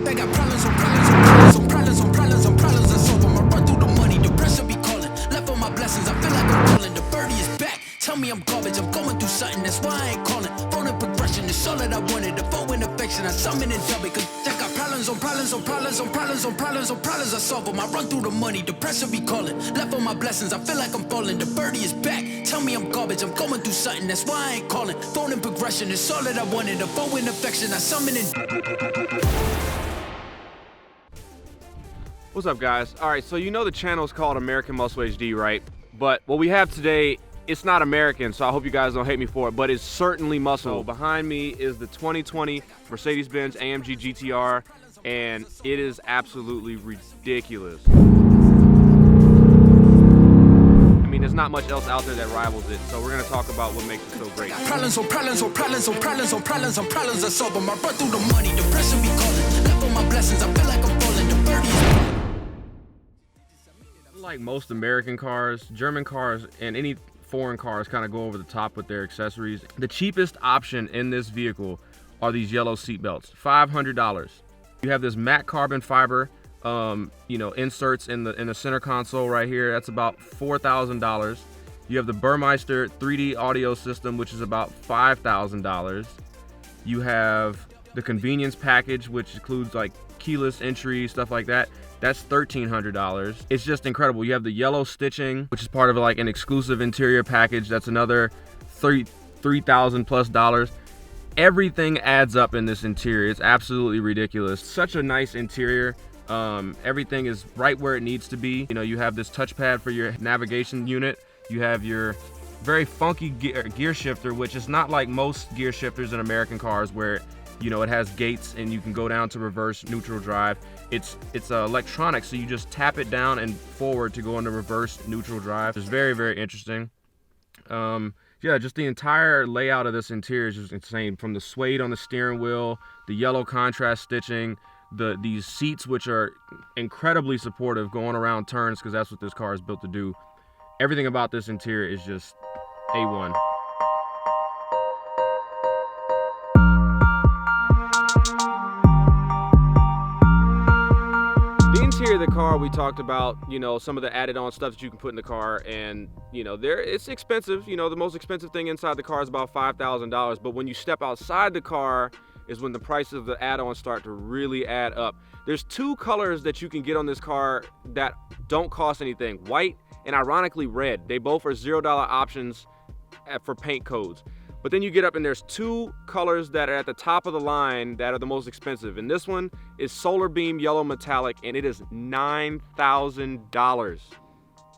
They got problems on problems on problems on problems on problems on problems. I solve them. I run through the money. The pressure be calling. Left on my blessings. I feel like I'm falling. The birdie is back. Tell me I'm garbage. I'm going through something. That's why I ain't calling. Phone and progression is all that I wanted. The phone and affection. I summon and dub it. Cause I got problems on problems on problems on problems on problems on problems. I solve them. I run through the money. The pressure be calling. Left on my blessings. I feel like I'm falling. The birdie is back. Tell me I'm garbage. I'm going through something. That's why I ain't calling. Phone and progression is all that I wanted. The phone and affection. I summon and. What's up, guys? All right, so you know the channel is called American Muscle HD, right? But what we have today, it's not American, so I hope you guys don't hate me for it, but it's certainly muscle. So behind me is the 2020 Mercedes-Benz AMG GTR, and it is absolutely ridiculous. I mean, there's not much else out there that rivals it, so we're gonna talk about what makes it so great. Problems on problems on problems on problems on problems on problems. I solve them. I run through the money. The pressure be calling. Left on my blessings. I feel like I'm falling. The birdie. Like most American cars, German cars, and any foreign cars kind of go over the top with their accessories. The cheapest option in this vehicle are these yellow seat belts, $500. You have this matte carbon fiber, inserts in the center console right here. That's about $4,000. You have the Burmeister 3D audio system, which is about $5,000. You have the convenience package, which includes like keyless entry, stuff like that. That's $1,300. It's just incredible. You have the yellow stitching, which is part of like an exclusive interior package. That's another $3,000 plus. Everything adds up in this interior. It's absolutely ridiculous. Such a nice interior. Everything is right where it needs to be. You know, you have this touchpad for your navigation unit. You have your very funky gear shifter, which is not like most gear shifters in American cars where it has gates and you can go down to reverse, neutral, drive. It's electronic, so you just tap it down and forward to go into reverse, neutral drive. It's very, very interesting. Yeah, just the entire layout of this interior is just insane. From the suede on the steering wheel, the yellow contrast stitching, these seats, which are incredibly supportive going around turns, because that's what this car is built to do. Everything about this interior is just A1. Interior of the car, we talked about some of the added-on stuff that you can put in the car, and it's expensive. The most expensive thing inside the car is about $5,000, but when you step outside the car is when the prices of the add-ons start to really add up. There's two colors that you can get on this car that don't cost anything: white and ironically red. They both are $0 options for paint codes. But then you get up and there's two colors that are at the top of the line that are the most expensive. And this one is Solar Beam Yellow Metallic, and it is $9,000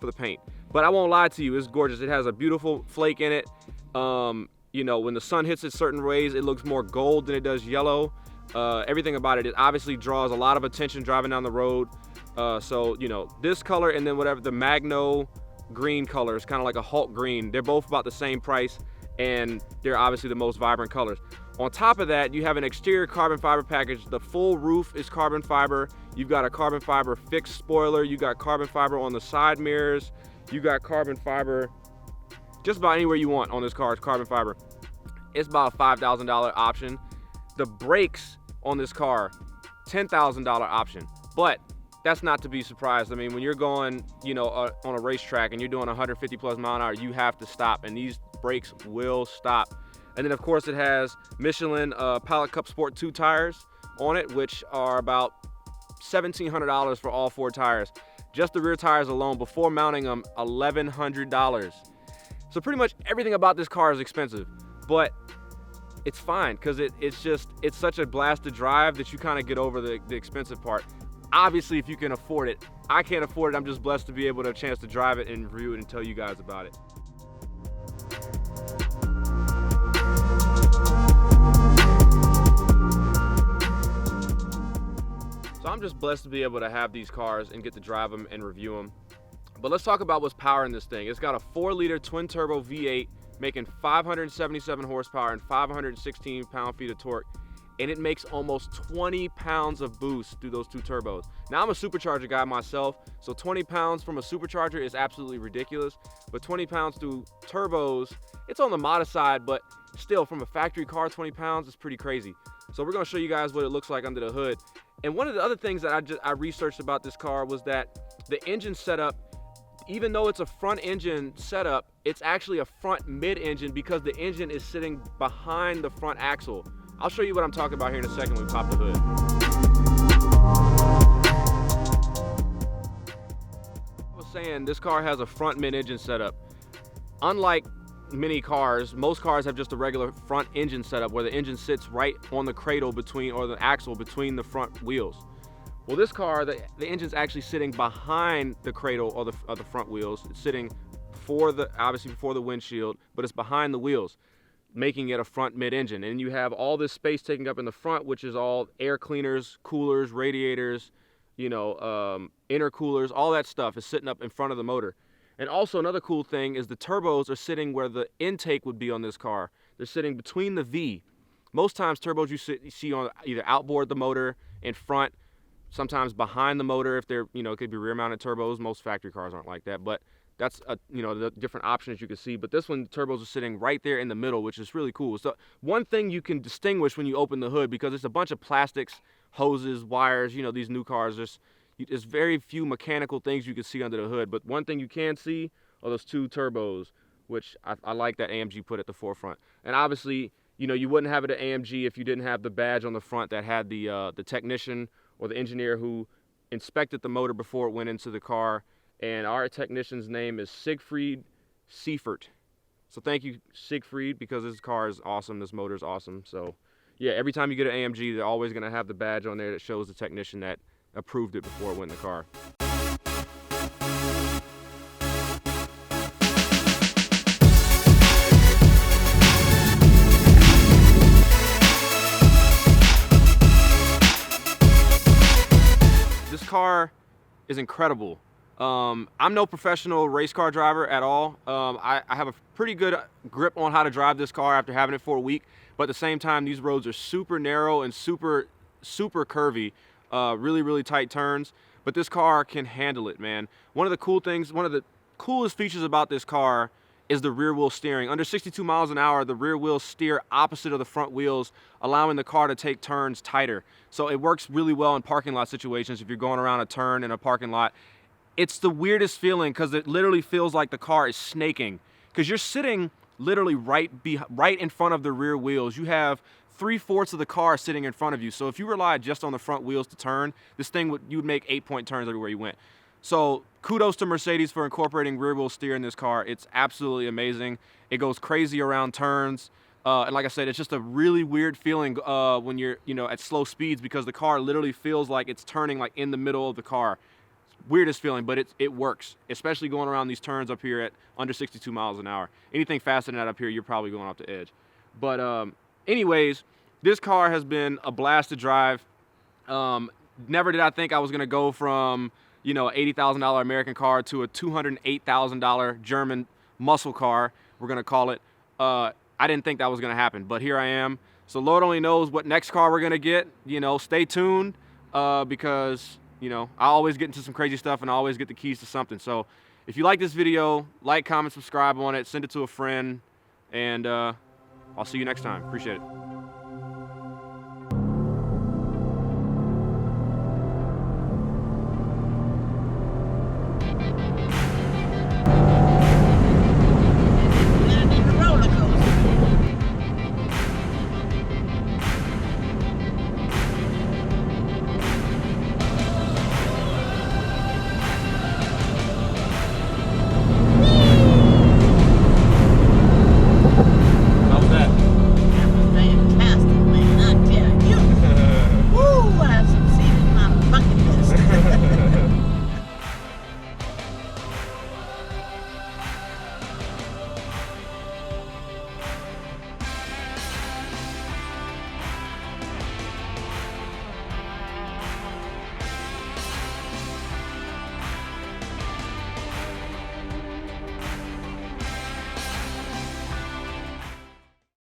for the paint. But I won't lie to you, it's gorgeous. It has a beautiful flake in it. When the sun hits it certain ways, it looks more gold than it does yellow. Everything about it obviously draws a lot of attention driving down the road. This color and then whatever the Magno green color is kind of like a Hulk green. They're both about the same price, and they're obviously the most vibrant colors. On top of that, you have an exterior carbon fiber package. The full roof is carbon fiber. You've got a carbon fiber fixed spoiler. You got carbon fiber on the side mirrors. You got carbon fiber just about anywhere you want on this car. It's carbon fiber. It's about a $5,000 option. The brakes on this car, $10,000 option. But that's not to be surprised. I mean, when you're going, on a racetrack and you're doing 150 plus mile an hour, you have to stop, and these brakes will stop. And then of course it has Michelin Pilot Cup Sport 2 tires on it, which are about $1,700 for all four tires. Just the rear tires alone, before mounting them, $1,100. So pretty much everything about this car is expensive, but it's fine because it's such a blast to drive that you kind of get over the expensive part. Obviously, if you can afford it. I can't afford it. I'm just blessed to be able to have a chance to drive it and review it and tell you guys about it. So I'm just blessed to be able to have these cars and get to drive them and review them. But let's talk about what's powering this thing. It's got a 4-liter twin-turbo V8 making 577 horsepower and 516 pound-feet of torque, and it makes almost 20 pounds of boost through those two turbos. Now, I'm a supercharger guy myself, so 20 pounds from a supercharger is absolutely ridiculous, but 20 pounds through turbos, it's on the modest side, but still, from a factory car, 20 pounds is pretty crazy. So we're gonna show you guys what it looks like under the hood. And one of the other things that I researched about this car was that the engine setup, even though it's a front engine setup, it's actually a front mid-engine because the engine is sitting behind the front axle. I'll show you what I'm talking about here in a second when we pop the hood. I was saying this car has a front mid-engine setup. Unlike many cars, most cars have just a regular front engine setup where the engine sits right on the cradle between, or the axle between the front wheels. Well, this car, the engine's actually sitting behind the cradle of the front wheels. It's sitting obviously before the windshield, but it's behind the wheels, making it a front mid-engine. And you have all this space taken up in the front, which is all air cleaners, coolers, radiators, intercoolers, all that stuff is sitting up in front of the motor. And also another cool thing is the turbos are sitting where the intake would be on this car. They're sitting between the V. Most times turbos you see on either outboard the motor, in front, sometimes behind the motor if they're, it could be rear mounted turbos. Most factory cars aren't like that, but that's the different options you can see. But this one, the turbos are sitting right there in the middle, which is really cool. So one thing you can distinguish when you open the hood, because it's a bunch of plastics, hoses, wires, these new cars, there's very few mechanical things you can see under the hood. But one thing you can see are those two turbos, which I like that AMG put at the forefront. And obviously, you wouldn't have it at AMG if you didn't have the badge on the front that had the technician or the engineer who inspected the motor before it went into the car. And our technician's name is Siegfried Seifert. So thank you, Siegfried, because this car is awesome, this motor is awesome. So yeah, every time you get an AMG, they're always gonna have the badge on there that shows the technician that approved it before it went in the car. This car is incredible. I'm no professional race car driver at all. I have a pretty good grip on how to drive this car after having it for a week, but at the same time, these roads are super narrow and super curvy, really, really tight turns, but this car can handle it, man. One of the coolest features about this car is the rear wheel steering. Under 62 miles an hour, the rear wheels steer opposite of the front wheels, allowing the car to take turns tighter. So it works really well in parking lot situations if you're going around a turn in a parking lot. It's the weirdest feeling because it literally feels like the car is snaking, because you're sitting literally right in front of the rear wheels. You have 3/4 of the car sitting in front of you. So if you relied just on the front wheels to turn, this thing you would make 8-point turns everywhere you went. So kudos to Mercedes for incorporating rear wheel steer in this car. It's absolutely amazing. It goes crazy around turns. And like I said, it's just a really weird feeling when you're at slow speeds, because the car literally feels like it's turning like in the middle of the car. Weirdest feeling, but it works, especially going around these turns up here at under 62 miles an hour. Anything faster than that up here, you're probably going off the edge. But anyways, this car has been a blast to drive. Never did I think I was gonna go from an $80,000 American car to a $208,000 German muscle car, we're gonna call it. I didn't think that was gonna happen, but here I am. So Lord only knows what next car we're gonna get. Stay tuned, because I always get into some crazy stuff and I always get the keys to something. So if you like this video, like, comment, subscribe on it, send it to a friend, and I'll see you next time. Appreciate it.